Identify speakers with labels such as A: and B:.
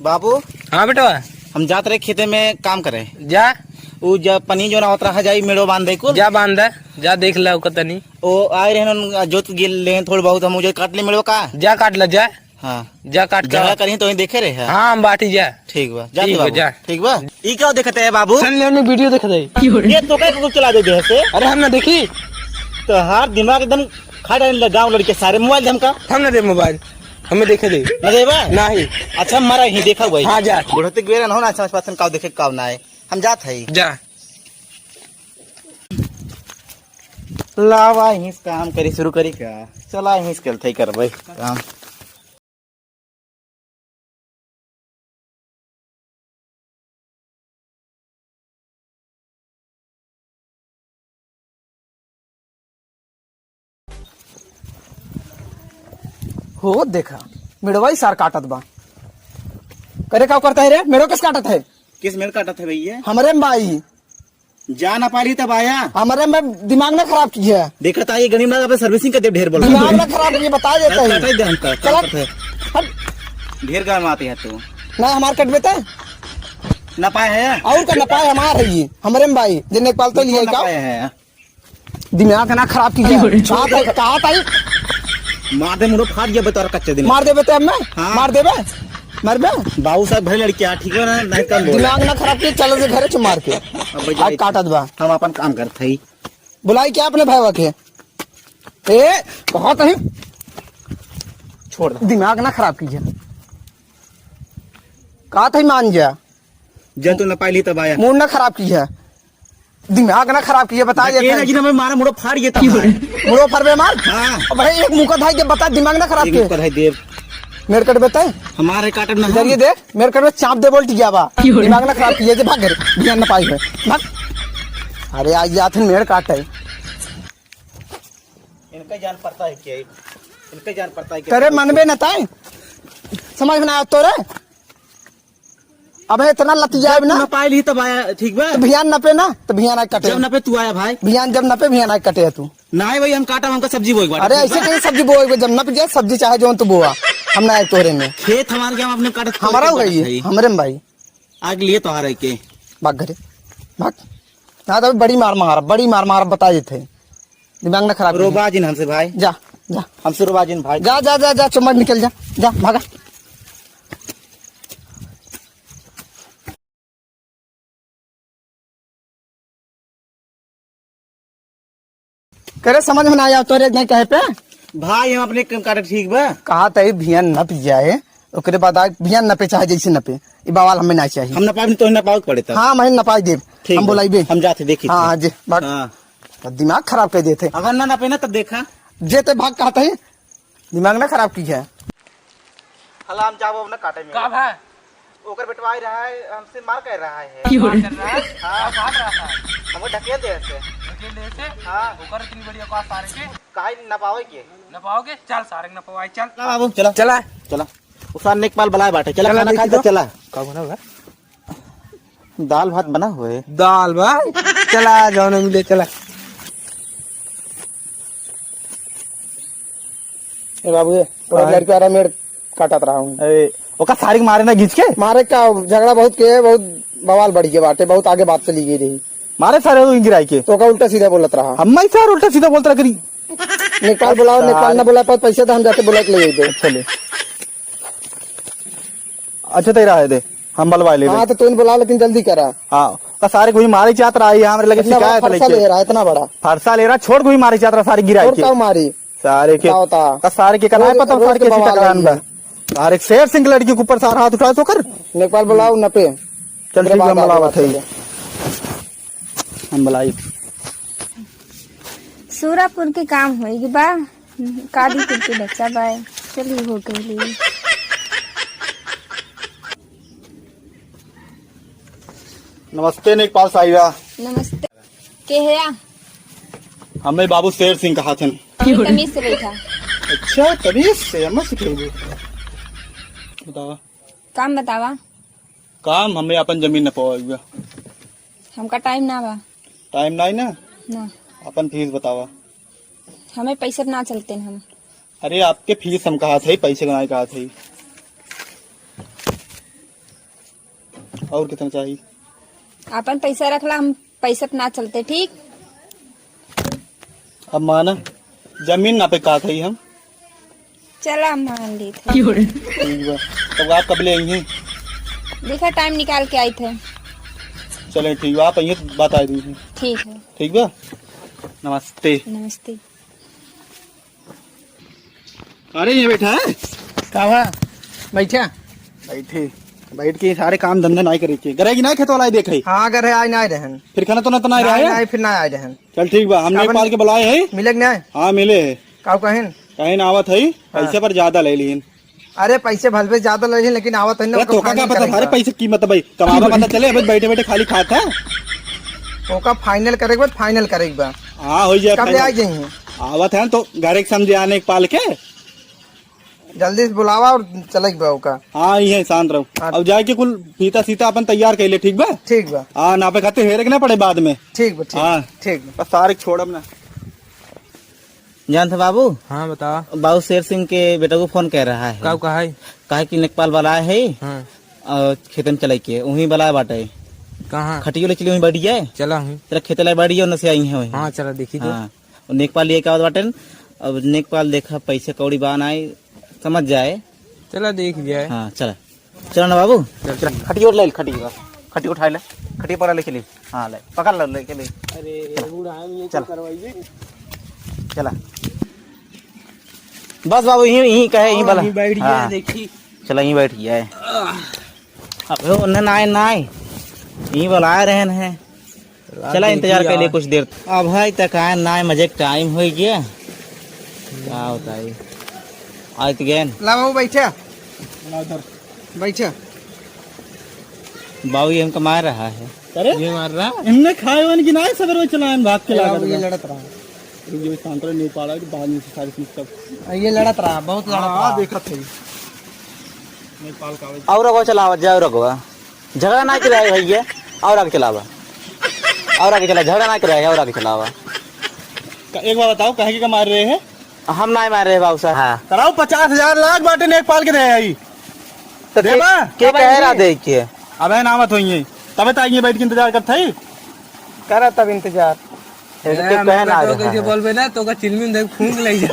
A: बाबू।
B: हाँ बेटा,
A: हम जात रहे खेते में काम करे।
B: जा
A: वो जब पनी जो ना होता है जाई मेड़ो बांध दे को
B: जा बांध जा देख ला कतनी
A: ओ आए रहे जोत गिल ले थोड़ा बहुत हम मुझे काट ले मेड़ो का
B: जा काट ला जा।
A: हाँ
B: जा काट
A: जगह करी तो देखे रहे।
B: हाँ हम बाटी जा।
A: ठीक बा
B: ठीक बा, जा।
A: ठीक बा। ई क्या देखते है बाबू?
B: वीडियो देख दे
A: ये तो क्या चला दे से?
B: अरे हम ना देखी
A: तो हार दिमाग एकदम खा डाले गाँव लड़के सारे मोबाइल धमका
B: हम ना दे मोबाइल हमें देखे दे
A: नहीं। अच्छा मारा ही देखा हुआ
B: हाँ जा
A: बुढ़ते गेरा ना होना समझ पासन काव देखे काव ना है हम जात है
B: जा
A: लावा ही काम करी शुरू करी क्या चला ही कल थे कर भाई काम।
C: हो देखा मेड़वा सार काटत बा करे का करता है रे मेड़ो किस काटत है?
A: किस मेल काटा था भैया?
C: हमारे में भाई
A: जा ना पाली तब आया
C: हमारे में दिमाग ना खराब की है।
A: देखा था ये गरीब ना सर्विसिंग का ढेर बोल
C: दिमाग ना खराब की बता देता है
A: ढेर गाँव में आते हैं तो
C: ना हमार कट बेता है
A: ना पाए है
C: और का ना पाए हमार है ये हमारे में भाई जिन्हें पाल तो लिया का
A: है
C: दिमाग ना खराब की है। कहा था
A: मार दे मुड़ो फाट गया बता कच्चे दिन
C: मार देबे तब मैं
A: हाँ।
C: मार देबे मरबे
A: बाबू साहब भले लड़कियां ठीक है ना नहीं कम
C: दिमाग ना खराब की चलो से घरे चुम मार के आज काटत बा
A: हम अपन काम करते ही
C: बुलाई क्या अपने भाई के ए बहुत ही
A: छोड़ दे
C: दिमाग ना खराब कीजिए कहा था मान जा
A: जब तू न पाली तब आया
C: मूड ना खराब की है दिमाग ना खराब किया बता
A: ये मैं मारा मुड़ो फाड़ गया था
C: मुड़ो फरबे मार।
A: हाँ
C: भाई एक मुका भाई के बता दिमाग ना खराब किया
A: है देव
C: मेरे कट बेता है
A: हमारे काटन ना
C: इधर ये देख मेरे कट में चाप दे बोल गया बा दिमाग ना खराब किया भाग घर ध्यान ना पाई है भाग। अरे आज याद है मेरे काट है
A: इनका जान पड़ता है क्या इनका जान पड़ता है
C: तेरे मन में न ताए समझ में आया तो रे अब इतना लतिया ना
A: पाई तब आया ठीक बा
C: तो भियान नपे ना तो भियान कटे
A: जब नपे तू आया भाई
C: भियान जब नपे भियान कटे है तू
A: नहीं भाई हम काटा हमका सब्जी बोई
C: अरे ऐसे कहीं सब्जी बोए जब नप जाए सब्जी चाहे जो तू बोआ हम ना तोरे में
A: खेत हमारे क्या अपने काटा
C: हमारा गई हमारे में भाई
A: आग लिए तो हारे के
C: भाग घरे भाग ना तो बड़ी मार मार बता देते दिमाग ना खराब
A: रोबाजिन हमसे भाई
C: जा जा
A: हमसे रोबाजिन भाई
C: जा जा जा जा चुम्बक निकल जा जा भागा करे समझ में ना आया तोरे नहीं कहे पे
A: भाई हम अपने काटे ठीक बा
C: कहा तई भियान नप जाए ओकरे बाद भियान नपे चाहे जैसे नपे ई बवाल हमें ना चाहिए
A: हम नपाई तो नपाओ पड़े था
C: हाँ मैं नपाई दे हम बुलाइबे
A: हम जाते देखी
C: हाँ जी भाग
A: हाँ।
C: दिमाग खराब कर देते
A: अगर ना नपे ना तब देखा
C: जेते भाग कहते है दिमाग ना खराब की है
A: हला हम जाबो ना काटे में
B: का भाई
A: ओकर बेटवाई रहा है हमसे मार कर रहा है
B: कर रहा है
A: हाँ
B: काट रहा था
A: हमको ढकेल दे से
B: अकेले से
A: हाँ
B: ओकर इतनी बढ़िया का सारे के
A: काहे न पावे के
B: न पाओगे चल सारे न पवाई चल
A: चला बाबू चला
B: चला
A: चला उसार नेक पाल बलाए बाटे चला खाना खा के चला
B: का बना हुआ
A: दाल भात बना हुआ है
B: दाल भाई चला जाओ ना मिले चला
C: ए बाबू थोड़ा लड़के आ रहा मेरे काटत रहा हूँ
A: ओका सारी मारे ना घिंच के
C: मारे का झगड़ा बहुत के बहुत बवाल बढ़ गया बाटे बहुत आगे बात चली गई रही
A: मारे सारे गिराई के
C: तो का उल्टा सीधा बोलत रहा
A: हम ही सर उल्टा सीधा बोलता करी
C: नेपाल बुलाओ नेपाल ना बुला पाओ पैसे तो हम जाके बुला के ले दे
A: चले अच्छा तेरा है दे हम बलवा ले
C: हाँ तो तू बुला लेकिन जल्दी करा
A: हाँ का सारे कोई मारे चाहत रहा है हमारे लगे शिकायत
C: फरसा ले रहा है इतना बड़ा
A: फरसा ले रहा छोड़ कोई मारे चाहत रहा सारी गिराई
C: और का मारी
A: सारे के का सारे के करना पता सारे के टकरान बा सारे शेर सिंह लड़की के ऊपर सारा हाथ उठा तो कर
C: नेपाल बुलाओ नपे
A: चल ठीक है बुलावत है हम बुलाई
D: सूरापुर के काम होएगी बा कादीपुर के बच्चा बा चलिए हो गई
A: नमस्ते नेपाल साहिबा
D: नमस्ते के है
A: हमें बाबू शेर सिंह कहा थे
D: तमीज से बैठा
A: अच्छा तभी से हम सिखेंगे बतावा
D: काम बतावा
A: काम हमें अपन जमीन न पाओगे
D: हमका टाइम ना बा
A: टाइम नहीं ना
D: ना
A: अपन फीस बतावा
D: हमें पैसे ना चलते हैं हम
A: अरे आपके फीस हम कहा थे पैसे का नहीं कहा थे और कितना चाहिए?
D: अपन पैसा रखला, हम पैसा पे ना चलते, ठीक?
A: अब माना जमीन ना पे का थी हम।
D: चला मान ली थे।
A: ठीक बा, तब आप कब ले आई हैं?
D: देखा टाइम निकाल के आई थे।
A: चले ठीक बा, आप आइए तो बता दीजिए।
D: ठीक है।
A: ठीक बा, नमस्ते।
D: नमस्ते।
A: अरे ये बैठा है
C: कहा बैठा?
A: बैठे बैठ के सारे काम धंधा नहीं करे के करेगी ना, खेत वाला देखे
C: हाँ अगर है आई ना रहन,
A: फिर खाना तो ना रहा है।
C: नहीं फिर ना आए रहन।
A: चल ठीक बा, हमने
C: कावन-
A: पाल के बुलाए है।
C: मिले कि नहीं?
A: हाँ मिले है,
C: काऊ कहेन?
A: कहीं ना आवत है, पैसे पर ज्यादा ले लीन।
C: अरे पैसे भलवे ज्यादा ले ली, लेकिन आवत है ना।
A: अरे तो का पता सारे पैसे कीमत भाई कमावा पता चले, अबे बैठे बैठे खाली खाता।
C: ओका फाइनल करेगा, फाइनल करेगा।
A: हाँ हो जाए,
C: कब ले आ
A: final।
C: जाइए?
A: आवत है तो घर एक समझे आने एक पाल के।
C: जल्दी से बुलावा और चलेगा ओका।
A: हाँ ये शांत रहो।
C: हाँ।
A: अब जाके कुल फीता सीता अपन तैयार कर ले, ठीक बा?
C: ठीक बा,
A: हाँ नापे खाते हेरे के ना पड़े बाद में।
C: ठीक बा, ठीक
A: हाँ।
C: ठीक बा।
A: बस सारे छोड़ब ना।
E: जानते बाबू,
B: हाँ बताओ,
E: बाबू शेर सिंह के बेटा को फोन कर रहा है।
B: कब कहा है?
E: कहा कि नेकपाल वाला है
B: हाँ,
E: और खेतन चले के वहीं वाला बाटे
B: कहाँ?
E: खटियो ले चली वहीं बैठ जाए,
B: चला हूँ।
E: तेरा खेत ला बैठ जाओ न से आई है वहीं।
B: हाँ चला देखी तो।
E: हाँ, और नेकपाल लिए क्या बाटे, अब नेकपाल देखा पैसे कौड़ी बान आए समझ जाए।
B: चला देख जाए।
E: हाँ चला चलो ना बाबू, चल खटियो ले खटियो खटियो उठा ले, खटियो पर ले चली। हाँ ले पकड़ लो ले के ले। चल चला बस बाबू यहीं यहीं कहे यहीं वाला
B: बैठ
E: हाँ।
B: जाए देखी।
E: चला यहीं बैठ गया है। अबे उन्हें ना आए यहीं बुला रहे हैं। चला इंतजार कर लिए कुछ देर। अब भाई तक आए ना, मजे टाइम हो गया, क्या होता है आज गेन।
C: ला बाबू बैठा, बैठा।
E: बाबू ये हमको मार रहा है।
A: अरे
B: ये मार रहा।
A: इनने खाए वाले की ना सबर में चलाएं भाग के
C: बाबू ये
A: लगा।
C: लड़त रहा,
A: ये शांत रहो, नहीं पाड़ा कि बाद में से सारी चीज सब।
C: ये लड़त रहा, बहुत लड़त
A: हाँ
C: रहा।
A: देखा थे नेपाल का।
E: और रखो चलावा जाओ रखो, झगड़ा ना कराए भैया, और आगे चलावा, और आगे चला, झगड़ा ना कराए और आगे चलावा।
A: एक बार बताओ कहे के मार रहे हैं?
E: हम ना मार रहे बाबू साहब। हाँ
A: कराओ 50,000 लाख बाटे नेपाल के रहे आई।
E: तो
A: देवा?
E: के कह रहा देखिए।
A: अबे नामत होइए तबे तो आइए बैठ के इंतजार करते ही।
C: करा तब इंतजार।
E: कह ना
B: कैसे बोल ना तो चिलमिन देख फूंक ले जा।